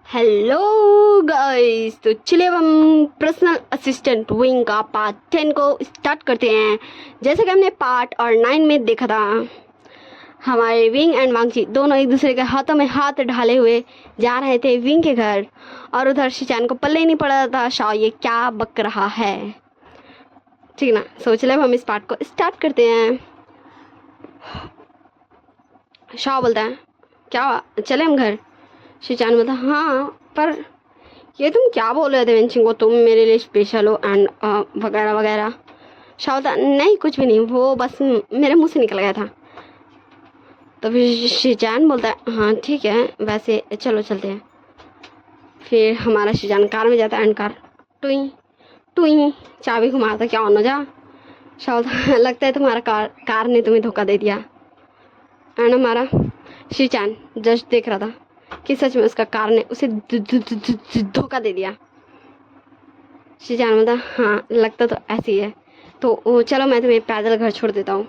Hello guys, तो चलिए अब हम पर्सनल असिस्टेंट विंग का पार्ट 10 को स्टार्ट करते हैं। जैसे कि हमने पार्ट और 9 में देखा था, हमारे विंग एंड वांगची दोनों एक दूसरे के हाथों में हाथ ढाले हुए जा रहे थे विंग के घर, और उधर शिचान को पल्ले ही नहीं पड़ा था शाओ ये क्या बक रहा है। ठीक ना, सो चलिए अब हम इस पार्ट को स्टार्ट करते हैं। शाओ बोलता है क्या हुआ, चले हम घर। शिचान बोलता हाँ, पर ये तुम क्या बोल रहे थे वेंचिंग को, तुम मेरे लिए स्पेशल हो एंड वगैरह वगैरह। शाह बोलता नहीं कुछ भी नहीं, वो बस मेरे मुंह से निकल गया था। तो फिर शिजान बोलता है हाँ ठीक है, वैसे चलो चलते हैं। फिर हमारा शिजान कार में जाता है एंड कार टुई टुई चाबी घुमाता, क्या ऑन हो जा। शाह बोलता लगता है तुम्हारा कार ने तुम्हें धोखा दे दिया। एंड हमारा शिजान जस्ट देख रहा था कि सच में उसका कार ने उसे धोखा दे दिया। शिजान बोलता हाँ लगता तो ऐसी ही है, तो चलो मैं तुम्हें पैदल घर छोड़ देता हूँ।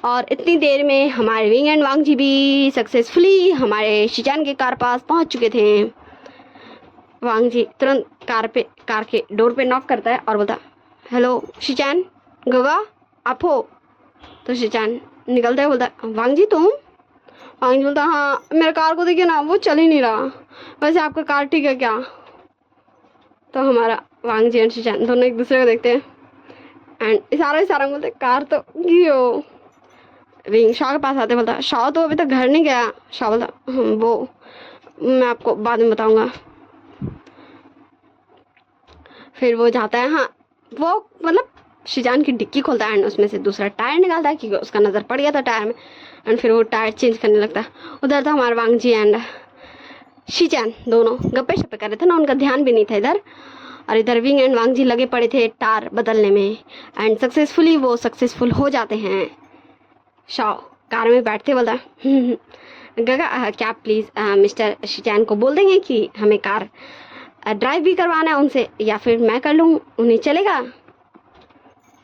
और इतनी देर में हमारे विंग एंड वांगजी भी सक्सेसफुली हमारे शिजान के कार पास पहुँच चुके थे। वांगजी तुरंत कार के डोर पे नॉक करता है और बोलता हेलो शिजान, गगा आप हो। तो शिजान निकलता है, बोलता वांगजी तुम। वांगजी बोलता हाँ, मेरे कार को देखिए ना, वो चल ही नहीं रहा, वैसे आपका कार ठीक है क्या। तो हमारा वांगजी एंड शिजान दोनों एक दूसरे को देखते हैं एंड इशारा बोलते कार तो गियो। विंग शाह के पास आते बोलता शाह तो अभी तक घर नहीं गया। शाह बोलता वो मैं आपको बाद में बताऊंगा। फिर वो जाता है, हाँ वो मतलब शिजान की डिक्की खोलता है एंड उसमें से दूसरा टायर निकालता है क्योंकि उसका नज़र पड़ गया था टायर में, एंड फिर वो टायर चेंज करने लगता है। उधर था हमारे वांगजी एंड शिजान दोनों गप्पे शप्पे कर रहे थे ना, उनका ध्यान भी नहीं था इधर। और इधर विंग एंड वांगजी लगे पड़े थे टायर बदलने में एंड सक्सेसफुली वो सक्सेसफुल हो जाते हैं। शाओ कार में बैठते बोलता गगा क्या प्लीज़ मिस्टर शिजान को बोल देंगे कि हमें कार ड्राइव भी करवाना है उनसे, या फिर मैं कर लूँ, उन्हें चलेगा।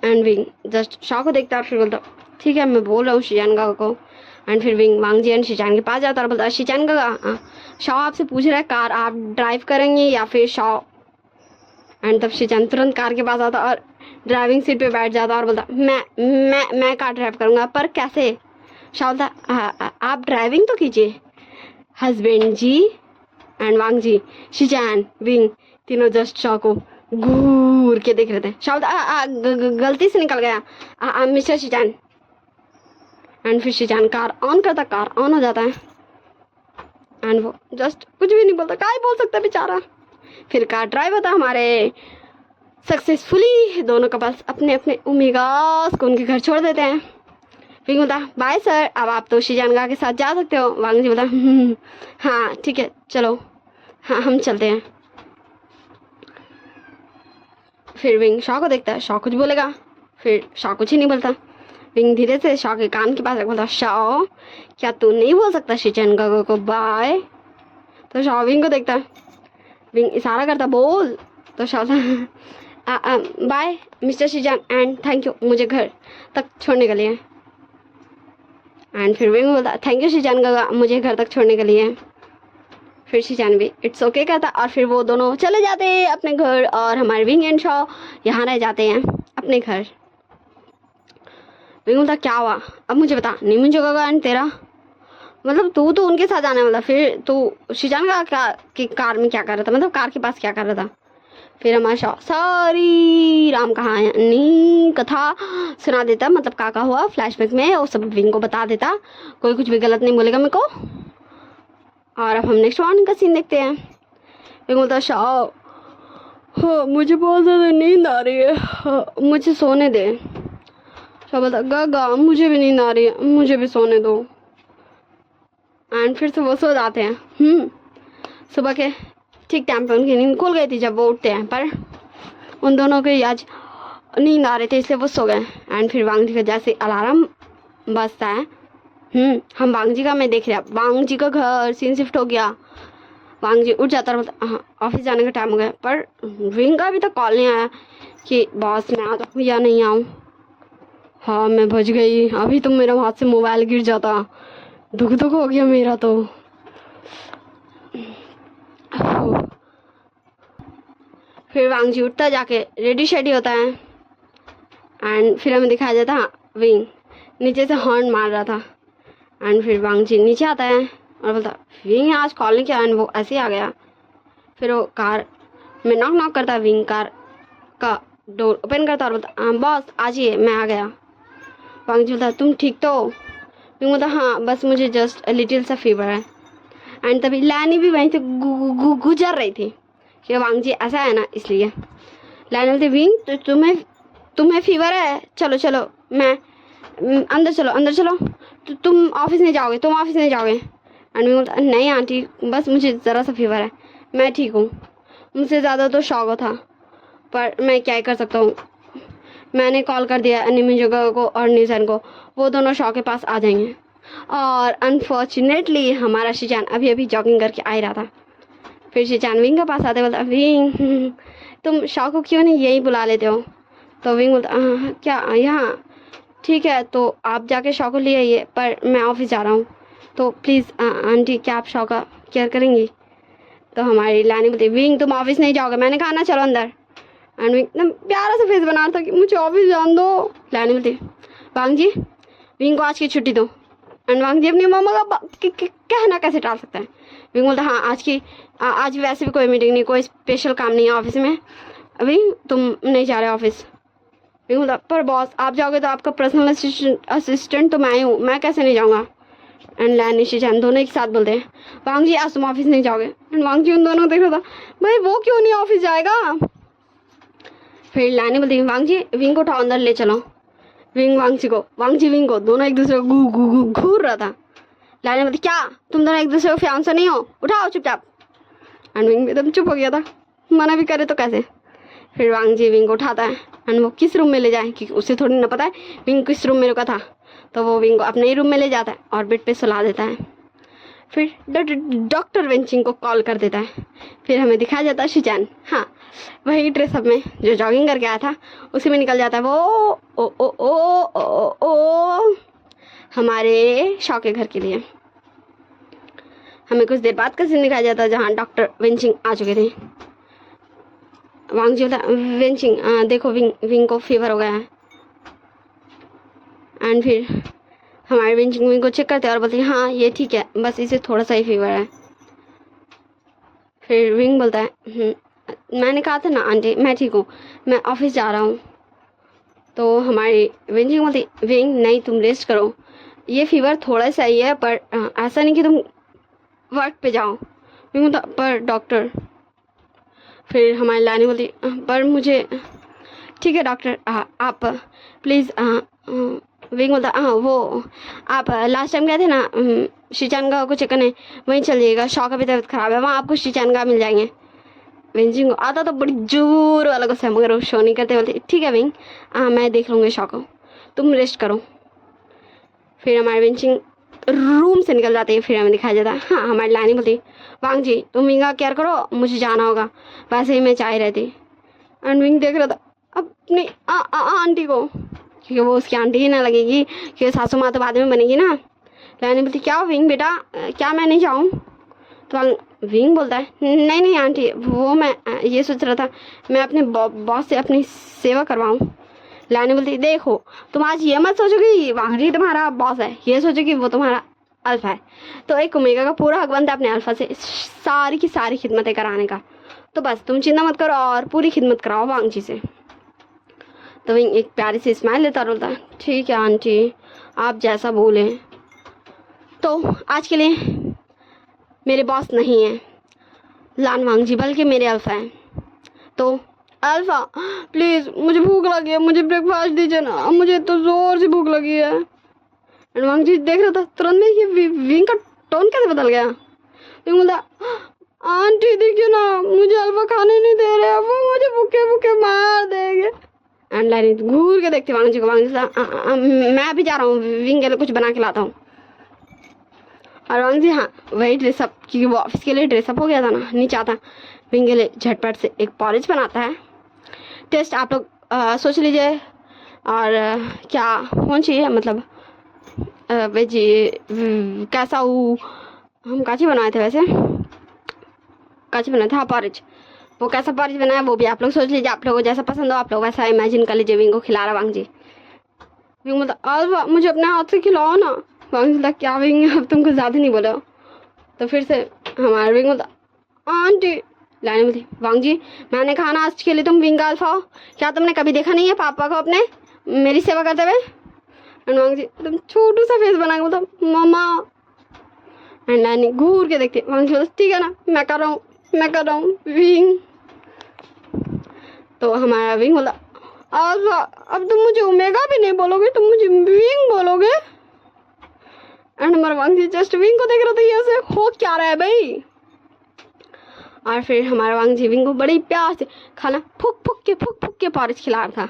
एंड विंग जस्ट शाह को देखता है और फिर बोलता ठीक है मैं बोल रहा हूँ शिजान गगा को। एंड फिर विंग वांगजी एंड शिजान के पास जाता और बोलता शिजान गगा शाह आपसे पूछ रहा है कार आप ड्राइव करेंगे या फिर शाह। एंड तब शिजान तुरंत कार के पास आता और ड्राइविंग सीट पे बैठ जाता और बोलता मैं कार ड्राइव करूँगा, पर कैसे। शाह बोलता आप ड्राइविंग तो कीजिए husband ji. And Wangji Shizun Wing तीनों जस्ट शाह को घूर के देख रहे थे। शाह बोलता गलती से निकल गया मिस्टर शिजान। एंड फिर शिजान कार ऑन करता, कार ऑन हो जाता है एंड वो जस्ट कुछ भी नहीं बोलता, क्या ही बोल सकता बेचारा। फिर कार ड्राइव होता हमारे सक्सेसफुली दोनों कपल्स अपने अपने ओमेगास को उनके घर छोड़ देते हैं। फिर बोलता बाय सर, अब आप तो शिजानगा के साथ जा सकते हो। वांगजी बोलता हाँ ठीक है चलो, हाँ हम चलते हैं। फिर विंग शाह को देखता है, शाह कुछ बोलेगा, फिर शाह कुछ ही नहीं बोलता। विंग धीरे से शाह के कान के पास बोलता शाह क्या तू नहीं बोल सकता शिजानगा को बाय। तो शाह विंग को देखता है, विंग इशारा करता बोल। तो शाह bye mister Sheezan and thank you मुझे घर तक छोड़ने के लिए। एंड फिर विंग बोलता थैंक यू शिजान गगा मुझे घर तक छोड़ने के लिए। फिर शिजान भी इट्स ओके कहता और फिर वो दोनों चले जाते हैं अपने घर और हमारे विंग एंड शाह यहाँ रह जाते हैं अपने घर। विंग बोलता क्या हुआ अब मुझे बता, नहीं मुझे गगा एंड तेरा मतलब तू तो उनके साथ जाने वाला, फिर तू शिजान का की कार में क्या कर रहा था, मतलब कार के पास क्या कर रहा था। फिर हमारा शाह सारी राम कहानी कथा सुना देता, मतलब क्या हुआ फ्लैशबैक में वो सब विंग को बता देता, कोई कुछ भी गलत नहीं बोलेगा मेरे को। और अब हम नेक्स्ट मॉर्निंग का सीन देखते हैं। विंग बोलता शाह हाँ मुझे बहुत ज़्यादा नींद आ रही है, हाँ, मुझे सोने दे। शाह बोलता गगा मुझे भी नींद आ रही है, मुझे भी सोने दो। एंड फिर से वो सो जाते हैं। सुबह के ठीक टाइम पे उनकी नींद खुल गई थी जब वो उठते हैं, पर उन दोनों के आज नींद आ रहे थे इसलिए वो सो गए। एंड फिर वांगजी का जैसे अलार्म बजता है, हम वांगजी का मैं देख रहा, वांगजी का घर सीन शिफ्ट हो गया। वांगजी उठ जाता और हाँ ऑफिस जाने का टाइम हो गया, पर विंग का अभी तक कॉल नहीं आया कि बॉस मैं आ जाऊँ या नहीं आऊँ। हाँ मैं बच गई, अभी तो मेरा हाथ से मोबाइल गिर जाता, दुख हो गया मेरा तो। फिर वांग जी उठता जाके रेडी शेडी होता है एंड फिर हमें दिखाया जाता है विंग नीचे से हॉर्न मार रहा था एंड फिर वांग जी नीचे आता है और बोलता विंग आज कॉल नहीं किया एंड वो ऐसे ही आ गया। फिर वो कार में नॉक नॉक करता, विंग कार का डोर ओपन करता और बोलता बॉस आ जाइए मैं आ गया। वांग जी बोलता तुम ठीक तो? विंग बोलता हाँ बस मुझे जस्ट लिटिल सा फीवर है। एंड तभी लैनी भी वहीं से गुजर रही थी कि वांग जी ऐसा है ना इसलिए। लैनी बोलती विंग तो तुम्हें फीवर है, चलो चलो मैं अंदर चलो तो तुम ऑफिस नहीं जाओगे एंड विंग बोलता नहीं आंटी बस मुझे ज़रा सा फीवर है, मैं ठीक हूँ, मुझसे ज़्यादा तो शौक था पर मैं क्या कर सकता हूँ। मैंने कॉल कर दिया निमिंजुगा को और नीसन को, वो दोनों शॉ के पास आ जाएंगे। और अनफॉर्चुनेटली हमारा शिजान अभी जॉगिंग करके आ ही रहा था। फिर शिजान विंग के पास आते बोलता विंग तुम शॉ को क्यों नहीं यही बुला लेते हो? तो विंग बोलता क्या यहाँ ठीक है तो आप जाके शॉ को ले आइए पर मैं ऑफिस जा रहा हूँ, तो प्लीज़ आंटी क्या आप शॉ का केयर करेंगी? तो हमारी लानी बोलती विंग तुम ऑफिस नहीं जाओगे, मैंने कहा ना चलो अंदर। एंड विंग एकदम प्यारा सा फेस बना रहा था कि मुझे ऑफिस जान दो। लानी बोलती वांग जी विंग को आज की छुट्टी दो। एंड वांग जी अपनी मम्मा का कहना कैसे टाल सकता है। विंग बोलता हाँ आज वैसे भी कोई मीटिंग नहीं, कोई स्पेशल काम नहीं है ऑफिस में, विंग तुम नहीं जा रहे ऑफिस। विंग बोलता पर बॉस आप जाओगे तो आपका पर्सनल असिस्टेंट तो मैं ही हूँ, मैं कैसे नहीं जाऊँगा। एंड लैनी शिजान दोनों एक साथ बोलते हैं वांग जी आज तुम ऑफिस नहीं जाओगे। एंड वांग जी उन दोनों को देख रहा था भाई वो क्यों नहीं ऑफिस जाएगा। फिर लैनी बोलती है वांग जी विंग को उठाओ अंदर ले चलो। विंग वांग जी विंग को दोनों एक दूसरे को घूर रहा था। लैनी बोलती क्या तुम दोनों एक दूसरे को फियांसे नहीं हो, उठाओ चुपचाप। एंड विंग एकदम चुप हो गया था, मना भी करे तो कैसे। फिर वांग जी विंग को उठाता है एंड वो किस रूम में ले जाए क्योंकि उसे थोड़ी ना पता है विंग किस रूम में रुका था। तो वो विंग को अपने ही रूम में ले जाता है और बेड पे सुला देता है। फिर डॉक्टर वेंचिंग को कॉल कर देता है। फिर हमें दिखाया जाता है शिजान हाँ वही ड्रेसअप में जो जॉगिंग करके आया था उसी में निकल जाता है वो ओ ओ ओ ओ ओ, ओ हमारे शॉ के घर के लिए। हमें कुछ देर बाद का सीन दिखाया जाता है जहाँ डॉक्टर वेंचिंग आ चुके थे। वांग जी बोलता वेंचिंग देखो विंग को फीवर हो गया है। एंड फिर हमारे वेंचिंग विंग को चेक करते हैं और बोलते हैं हाँ ये ठीक है बस इसे थोड़ा सा ही फीवर है। फिर विंग बोलता है मैंने कहा था ना आंटी मैं ठीक हूँ, मैं ऑफिस जा रहा हूँ। तो हमारी वेंचिंग बोलती विंग नहीं तुम रेस्ट करो, ये फीवर थोड़ा सा ही है पर ऐसा नहीं कि तुम वर्क पे जाओ। विंग बोलता पर डॉक्टर। फिर हमारी लानी बोलती पर मुझे ठीक है डॉक्टर आप प्लीज़ विंग बोलता वो आप लास्ट टाइम गए थे ना शिचानगा को चेक करने, वहीं चलिएगा, शॉ का भी तबीयत खराब है, वहाँ आपको शिचानगा मिल जाएंगे। विंग को आता तो बड़ी जोर वाला गुस्सा है मगर वो शो नहीं करते, बोलते ठीक है विंग मैं देख लूँगी शॉ को, तुम रेस्ट करो। फिर हमारे विंचिंग रूम से निकल जाते हैं। फिर हमें दिखाया जाता है हाँ हमारी लानी बोलती वांग जी तुम विंग का केयर करो, मुझे जाना होगा, वैसे ही मैं चाह रहती। एंड विंग देख रहा था अपनी आंटी को क्योंकि वो उसकी आंटी ही ना लगेगी क्योंकि सासू माँ तो बाद में बनेगी ना। लानी बोलती क्या विंग बेटा क्या मैं नहीं जाऊँ? तो विंग बोलता है नहीं आंटी वो मैं ये सोच रहा था मैं अपने बॉस से अपनी सेवा करवाऊँ। लानी बोलती देखो तुम आज ये मत सोचो कि वांग जी तुम्हारा बॉस है, ये सोचो कि वो तुम्हारा अल्फा है। तो एक ओमेगा का पूरा हक बनता है अपने अल्फा से सारी की सारी खिदमतें कराने का, तो बस तुम चिंता मत करो और पूरी खिदमत कराओ वांग जी से। तो विंग एक प्यारी सी स्माइल लेता बोलता है ठीक है आंटी आप जैसा बोलें। तो आज के लिए मेरे बॉस नहीं है लान वांग जी बल्कि मेरे अल्फा हैं। तो अल्फा प्लीज़ मुझे भूख लगी है, मुझे ब्रेकफास्ट दीजिए ना, मुझे तो ज़ोर से भूख लगी है। एंड वांग जी देख रहा था तुरंत में ये विंग का टोन कैसे बदल गया। विंग बोलता आंटी देखिए ना मुझे अल्फा खाने नहीं दे रहे, वो मुझे भूखे भूखे मार देंगे। एंड लानी घूर के देखती वांग जी को। वांग जी मैं भी जा रहा हूँ विंग के लिए कुछ बना के लाता हूँ। और वांग जी हाँ वही ड्रेसअप क्योंकि वो ऑफिस के लिए ड्रेसअप हो गया था ना, नहीं चाहता विंग के लिए झटपट से एक पॉरेज बनाता है। टेस्ट आप लोग सोच लीजिए और क्या होना चाहिए मतलब वेज कैसा हो। हम काची बनाए थे वैसे काची बनाए थे हाँ पॉरेज। वो कैसा पर्च बनाया वो भी आप लोग सोच लीजिए, आप लोगों को जैसा पसंद हो आप लोग वैसा इमेजिन कर लीजिए। विंग को खिला रहा वांग जी। विंग बोलता अल्फा मुझे अपने हाथ से खिलाओ ना। वांग जी बोलता क्या विंग अब तुम कुछ ज़्यादा नहीं बोले हो। तो फिर से हमारा विंग बोलता आंटी। लाइन बोलती वांग जी मैंने कहा ना आज के लिए तुम विंग अल्फा हो, क्या तुमने कभी देखा नहीं है पापा को अपने मेरी सेवा करते हुए। एंड वांग जी एकदम छोटू सा फेस बना के बोलता मम्मा। एंड लाइन घूर के देखती वांग जी बोलता ठीक है ना मैं कर रहा हूँ विंग। तो हमारा विंग बोला अब तुम मुझे ओमेगा भी नहीं बोलोगे, तुम मुझे विंग बोलोगे। एंड हमारा वांग जी जस्ट विंग को देख रहा था, ये उसे हो क्या रहा है भाई। और फिर हमारा वांग जी विंग को बड़ी प्यार से खाना फूक फूक के पॉरिज खिला रहा था।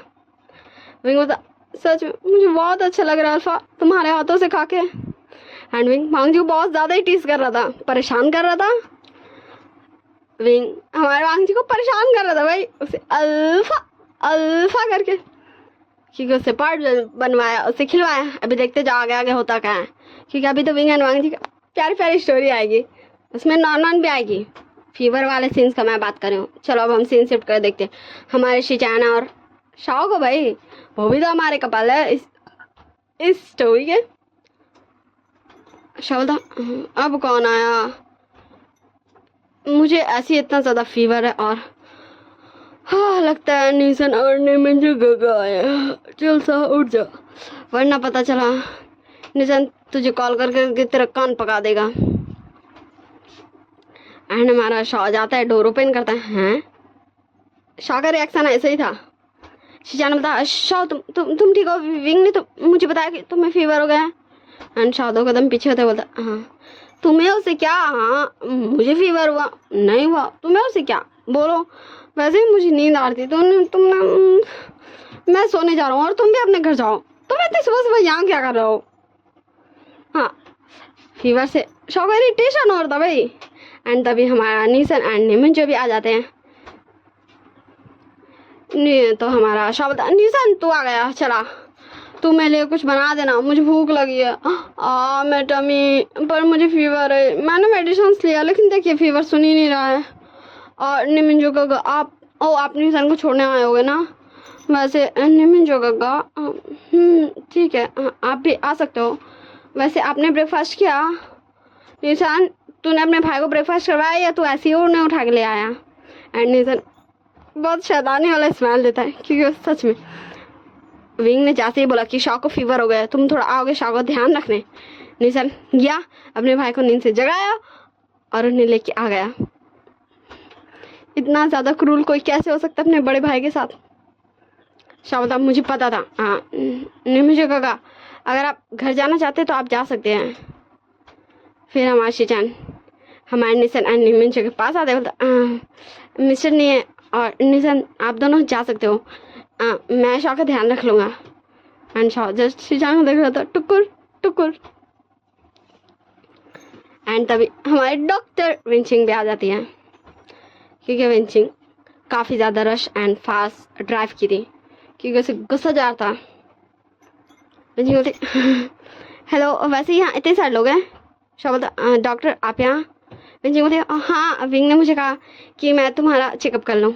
विंग बोलता सच में मुझे बहुत अच्छा लग रहा है अल्फा तुम्हारे हाथों से खा के। एंड विंग वांग जी को बहुत ज़्यादा ही टीस कर रहा था, परेशान कर रहा था। विंग हमारे वांग जी को परेशान कर रहा था भाई, उसे अल्फा करके, क्योंकि उससे पार्ट बनवाया, उससे खिलवाया। अभी देखते जाओ आगे होता क्या है, क्योंकि अभी तो विंग एंड वांग जी का प्यारी स्टोरी आएगी, उसमें नॉन भी आएगी। फीवर वाले सीन्स का मैं बात कर रही हूँ। चलो अब हम सीन शिफ्ट कर देखते हैं हमारे शिचाना और शाओ को। भाई वो भी तो हमारे कपल है इस स्टोरी के। शाओ था अब कौन आया, मुझे ऐसी इतना ज़्यादा फीवर है और हाँ लगता है नीसन और नेमन जो गगा आया। चल सा उठ जा वरना पता चला नीसन तुझे कॉल करके तेरा कान पका देगा। एंड हमारा शॉ जाता है, डोर ओपन करता है। शॉ का रिएक्शन ऐसे ही था। शिजान बता शॉ तुम ठीक हो, विंग ने तो मुझे बताया कि तुम्हें फीवर हो गया। एंड शॉ 2 कदम पीछे होते बोलता हाँ तुम्हें उससे क्या, हाँ मुझे फीवर हुआ नहीं हुआ, तुम्हें उससे क्या बोलो। वैसे ही मुझे नींद आ रही थी, तुमने मैं सोने जा रहा हूँ और तुम भी अपने घर जाओ, तुम इतनी सुबह यहाँ क्या कर रहे हो। हाँ फीवर से शॉ को इरिटेशन हो रहा था भाई। एंड तभी हमारा नीसन एंड निमन जो भी आ जाते हैं। तो हमारा शॉ बता नीसन तू आ गया, चला तू मेरे लिए कुछ बना देना, मुझे भूख लगी है। मैं टमी पर मुझे फीवर है, मैंने मेडिसिन लिया लेकिन देखिए फीवर सुन ही नहीं रहा है। और निमिंजो गगा आप नीसन को छोड़ने आए होगे ना। वैसे निमिंजो गगा ठीक है आप भी आ सकते हो। वैसे आपने ब्रेकफास्ट किया निशान, तूने अपने भाई को ब्रेकफास्ट करवाया या तू ऐसे ही उन्हें उठा के ले आया। एंड निशान बहुत शैतानी वाला स्मेल देता है, क्योंकि सच में विंग ने जैसे ही बोला कि शॉ को फीवर हो गया, तुम थोड़ा आओगे शॉ को ध्यान रखने। निशान गया अपने भाई को नींद से जगाया और उन्हें लेके आ गया। इतना ज़्यादा क्रूल कोई कैसे हो सकता है अपने बड़े भाई के साथ। शॉ बता मुझे पता था। हाँ नहीं मुझे कहा अगर आप घर जाना चाहते तो आप जा सकते हैं। फिर हमारे शिचान हमारे निशन एंड निमिंचो के पास आते बोलता मिस्टर नहीं है और निशन आप दोनों जा सकते हो, मैं शॉ का ध्यान रख लूँगा। एंड शॉ जस्ट शिचान को देख रहा था टुकुर। एंड तभी हमारे डॉक्टर विंचिंग भी आ जाती हैं, क्योंकि विंचिंग काफ़ी ज़्यादा रश एंड फास्ट ड्राइव की थी, क्योंकि उसे गुस्सा जा रहा था। विंचिंग बोलती हेलो वैसे यहाँ इतने सारे लोग हैं। शॉ बोलता डॉक्टर आप यहाँ। विंचिंग बोलती हाँ विंग ने मुझे कहा कि मैं तुम्हारा चेकअप कर लूँ।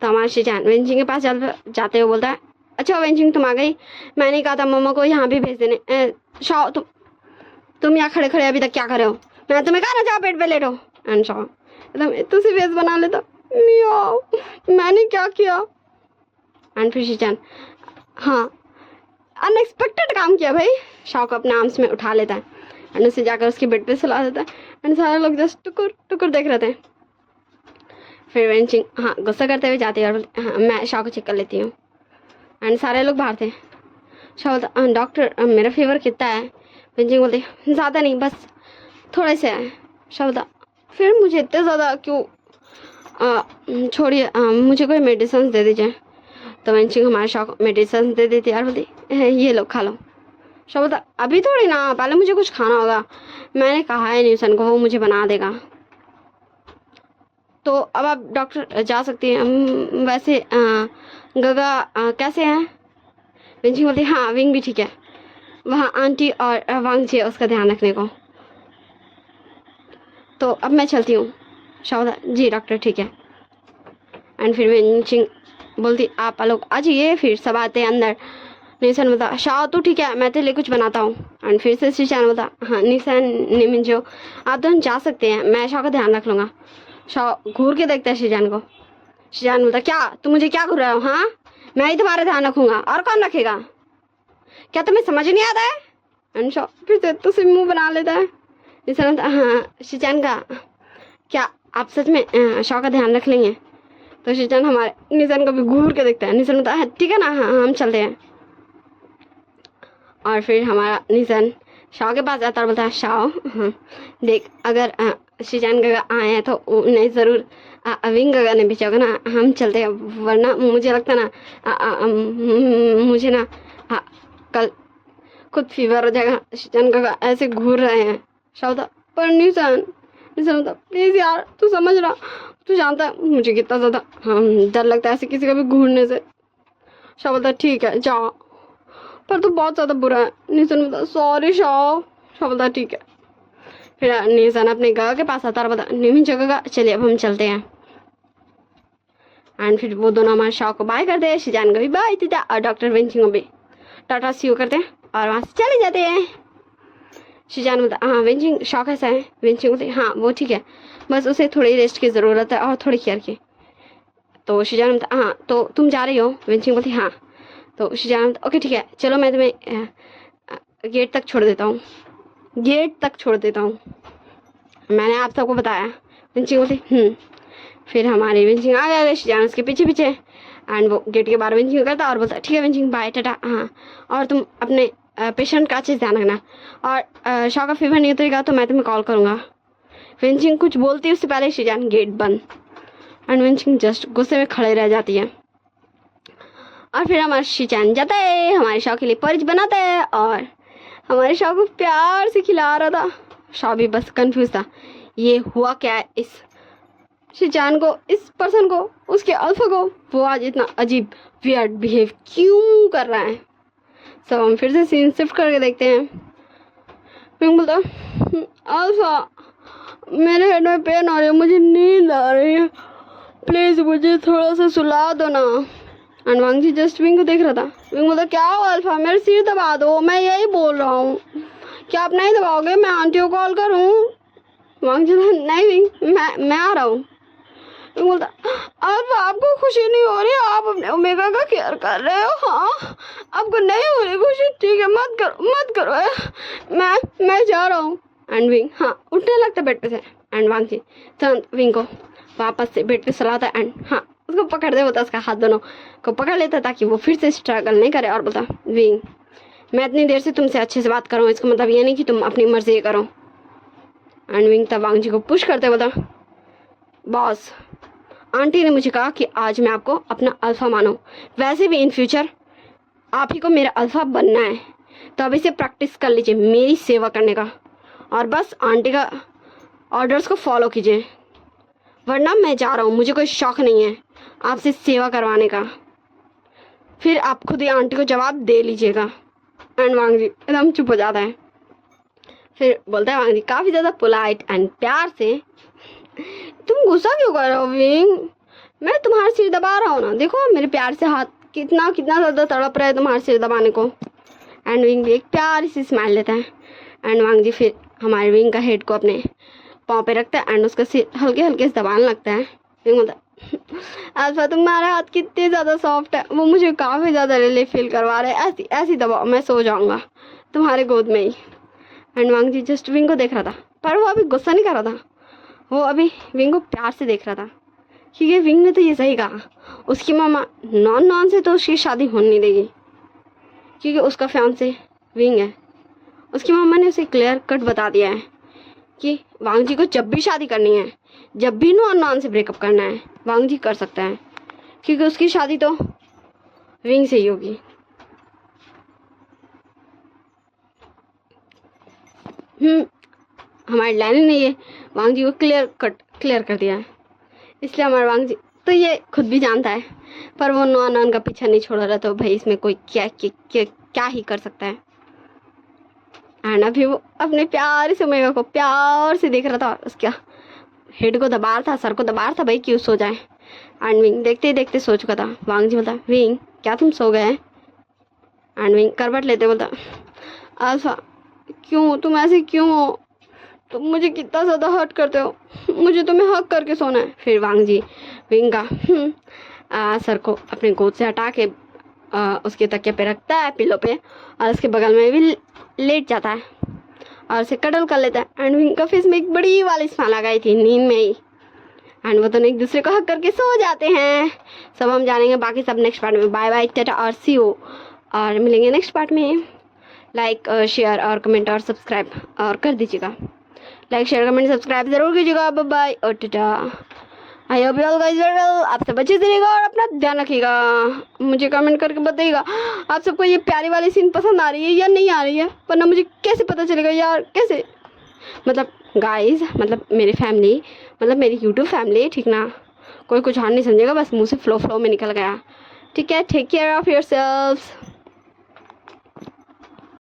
तो हमारा शिचान विंचिंग के पास जाते हुए बोलता है अच्छा विंचिंग तुम आ गई, मैंने कहा था मम्मा को यहाँ भी भेज देने। शॉ तुम यहाँ खड़े अभी तक क्या कर रहे हो, मैं तुम्हें कहा ना जाओ बेड पे लेटो। एंड शॉ एकदम इतनी सी फेस बना लेता मैंने क्या किया। एंड फिर शिचान हाँ अनएक्सपेक्टेड काम किया भाई। शॉ को अपने आर्म्स में उठा लेता है एंड उसे जाकर उसके बेड पे सुला देता है। एंड सारे लोग जस्ट टुकुर देख रहे थे। फिर वेंचिंग हाँ गुस्सा करते हुए जाती है और हाँ मैं शॉ को चेक कर लेती हूँ। एंड सारे लोग बाहर थे। शॉ बोलता डॉक्टर मेरा फीवर कितना है। वेंचिंग बोलती ज़्यादा नहीं बस थोड़े से है। शॉ बोलता फिर मुझे इतने ज़्यादा क्यों, छोड़िए मुझे कोई मेडिसिन दे दीजिए। तो वेंचिंग हमारे शॉ को मेडिसिन दे देती है और बोलती ये लो खा लो। शॉ बोलता अभी थोड़ी ना, पहले मुझे कुछ खाना होगा, मैंने कहा है न्यूसन को वो मुझे बना देगा। तो अब आप डॉक्टर जा सकती हैं। वैसे गगा कैसे हैं। विंचिंग बोलती हाँ विंग भी ठीक है, वहाँ आंटी और वांग जी है उसका ध्यान रखने को। तो अब मैं चलती हूँ। शॉ बोलता जी डॉक्टर ठीक है। एंड फिर वेंचिंग बोलती आप लोग आ जाइए, फिर सब आते हैं अंदर। निशान बोलता शाओ तू ठीक है, मैं तेरे लिए कुछ बनाता हूँ। एंड फिर से शिजान बोलता हाँ निशान निमिंजो आप दोनों जा सकते हैं, मैं शाओ का ध्यान रख लूँगा। शाओ घूर के देखता है शिजान को। शिजान बोलता क्या तुम मुझे क्या घूर रहे हो, हाँ मैं ही तुम्हारा ध्यान रखूंगा और कौन रखेगा, क्या तुम्हें समझ नहीं आता है। एंड शाओ फिर से तो सिर्फ मुँह बना लेता है। निशान बोलता हाँ शिजान का क्या आप सच में शाओ का ध्यान रख लेंगे। तो शिजान हमारे निशान को भी घूर के देखता है। निशान बोलता है ठीक है ना, हाँ हम चलते हैं। और फिर हमारा निशान शाओ के पास आता और बोलता है शाओ हाँ देख अगर शिजान गगा आए हैं तो उन्हें ज़रूर विंग गगा ने भेजोगा ना, हम चलते हैं, वरना मुझे लगता ना मुझे ना कल खुद फीवर हो जाएगा। शिजान गगा ऐसे घूर रहे हैं। शाओ था पर निशान होता प्लीज़ यार तू समझ रहा, तू जानता है मुझे कितना ज़्यादा डर लगता है ऐसे किसी का भी घूरने से। शाओ बोलता ठीक है जाओ, पर तू बहुत ज़्यादा बुरा है। निशान बोलता सॉरी शाओ। शाओ बोलता ठीक है। फिर निशान अपने गगा के पास आता और बोलता निमिन जगह चलिए अब हम चलते हैं। एंड फिर वो दोनों हमारे शाओ को बाय करते हैं, शिजान को भी बाय देता और डॉक्टर वेंचिंग को भी टाटा सी यू करते हैं और वहाँ से चले जाते हैं। शिजान बोलता हाँ वेंचिंग शाओ कैसा है। वेंचिंग बोलती हाँ वो ठीक है, बस उसे थोड़ी रेस्ट की ज़रूरत है और थोड़ी केयर की। तो शिजान बोलता हाँ तो तुम जा रही हो। वेंचिंग बोलती हाँ। तो शिजान बोलता ओके ठीक है चलो मैं तुम्हें गेट तक छोड़ देता हूँ, गेट तक छोड़ देता हूँ, मैंने आप सबको बताया। वेंचिंग बोलती फिर हमारी वेंचिंग आ गया, शिजान उसके पीछे पीछे। एंड वो गेट के बाहर वेंचिंग करता और बोलता ठीक है वेंचिंग बाय टाटा हाँ, और तुम अपने पेशेंट का अच्छे से ध्यान रखना, और शाओ का फीवर नहीं उतरेगा तो मैं तुम्हें कॉल करूँगा। वेंचिंग कुछ बोलती है उससे पहले शिजान गेट बंद। एंड वेंचिंग जस्ट गुस्से में खड़े रह जाती है। और फिर हमारा शिजान जाता है, हमारे शाओ के लिए परिच बनाता है और हमारे शाओ को प्यार से खिला रहा था। शाओ भी बस कंफ्यूज था ये हुआ क्या है इस शिजान को, इस पर्सन को, उसके अल्फा को, वो आज इतना अजीब वियर्ड बिहेव क्यों कर रहा है। सब हम फिर से सीन शिफ्ट करके देखते हैं। मैं बोलता अल्फा मेरे हेड में पेन आ रही है, मुझे नींद आ रही है, प्लीज़ मुझे थोड़ा सा सुला दो ना। And Wang ji just wing को देख रहा था। विंग बोलता क्या हो अल्फा मेरे सिर दबा दो, मैं यही बोल रहा हूँ, क्या आप नहीं दबाओगे, मैं आंटी को कॉल करूँ। वांग जी नहीं विंग मैं आ रहा हूँ। विंग बोलता अल्फा आपको खुशी नहीं हो रही, आप अपने ओमेगा का केयर कर रहे हो, हाँ आपको नहीं हो रही खुशी, ठीक है मत करो मैं जा रहा हूँ। एंड विंग हाँ उठने लगता बेड पे से। एंड वांग जी तुरंत विंग को वापस से बेड पे सुलाता एंड हाँ उसको पकड़ दे बोलता, उसका हाथ दोनों को पकड़ लेता ताकि वो फिर से स्ट्रगल नहीं करे। और बोलता विंग मैं इतनी देर से तुमसे अच्छे से बात कर रहा हूँ, इसका मतलब ये नहीं कि तुम अपनी मर्जी करो। एंड विंग तब वांग जी को पुश करते बोलता बॉस आंटी ने मुझे कहा कि आज मैं आपको अपना अल्फा मानो, वैसे भी इन फ्यूचर आप ही को मेरा अल्फा बनना है, तो अब इसे प्रैक्टिस कर लीजिए मेरी सेवा करने का, और बस आंटी का ऑर्डर्स को फॉलो कीजिए, वरना मैं जा रहा हूँ, मुझे कोई शौक नहीं है आपसे सेवा करवाने का, फिर आप खुद ही आंटी को जवाब दे लीजिएगा। एंड वांग जी एकदम चुप हो जाता है। फिर बोलता है वांग जी काफ़ी ज़्यादा पोलाइट एंड प्यार से तुम गुस्सा क्यों कर रहे हो विंग, मैं तुम्हारा सिर दबा रहा हूँ ना, देखो मेरे प्यार से हाथ कितना ज़्यादा तड़प रहा है तुम्हारे सिर दबाने को। एंड विंग भी एक प्यारी सी स्माइल लेता है। एंड वांग जी फिर हमारे विंग का हेड को अपने पाँव पे रखता है एंड उसका सिर हल्के हल्के से दबाने लगता है। विंग बोलता अल्फा तुम्हारे हाथ कितने ज़्यादा सॉफ्ट है, वो मुझे काफ़ी ज़्यादा रिलीफ फील करवा रहे हैं, ऐसी दबाओ मैं सो जाऊँगा तुम्हारे गोद में ही। And Wang ji just wing को देख रहा था, पर वो अभी गुस्सा नहीं कर रहा था, वो अभी विंग को प्यार से देख रहा था, क्योंकि विंग ने तो ये सही कहा उसकी मामा नॉन से तो उसकी शादी होने नहीं देगी, क्योंकि उसका फियांसे विंग है। उसकी मामा ने उसे क्लियर कट बता दिया है कि वांग जी को जब भी शादी करनी है, जब भी नॉन से ब्रेकअप करना है, वांग जी कर सकता है, क्योंकि उसकी शादी तो विंग से ही होगी। हमारे लैनी ने ये वांग जी को क्लियर कर दिया है, इसलिए हमारे वांग जी तो ये खुद भी जानता है, पर वो नॉन का पीछा नहीं छोड़ रहा, तो भाई इसमें कोई क्या ही कर सकता है। एंड अभी वो अपने प्यार से ओमेगा को प्यार से देख रहा था, उसका हेड को दबा रहा था, सर को दबा रहा था भाई क्यों सो जाए। एंड विंग देखते ही देखते सो चुका था। वांग जी बोलता, विंग क्या तुम सो गए? एंड विंग करवट लेते बोलता, अल्फा क्यों तुम ऐसे क्यों हो? तुम मुझे कितना ज़्यादा हर्ट करते हो, मुझे तुम्हें हक करके सोना है। फिर वांग जी विंग का सर को अपने गोद से हटा के उसके तकिए पे रखता है, पिलो पे, और उसके बगल में भी लेट जाता है और उसे कडल कर लेता है। एंड विंग का फेस में एक बड़ी वाली स्माइल आ गई थी नींद में ही। एंड वो दोनों एक दूसरे को हक करके सो जाते हैं। सब हम जानेंगे बाकी सब नेक्स्ट पार्ट में। बाय बाय, टाटा और सी यू, और मिलेंगे नेक्स्ट पार्ट में। लाइक शेयर और कमेंट और सब्सक्राइब और कर दीजिएगा। लाइक शेयर कमेंट सब्सक्राइब जरूर कीजिएगा। बाय बाय और Tata. I hope you all guys very well. आप सब अच्छे से रहिएगा और अपना ध्यान रखिएगा। मुझे कमेंट करके बताइएगा आप सबको ये प्यारी वाली सीन पसंद आ रही है या नहीं आ रही है, वरना मुझे कैसे पता चलेगा यार, कैसे? मतलब गाइस, मतलब मेरी फैमिली, मतलब मेरी यूट्यूब फैमिली, ठीक ना? कोई कुछ और नहीं समझेगा, बस मुँह से फ्लो में निकल गया। ठीक है, टेक केयर ऑफ़ योरसेल्व्स।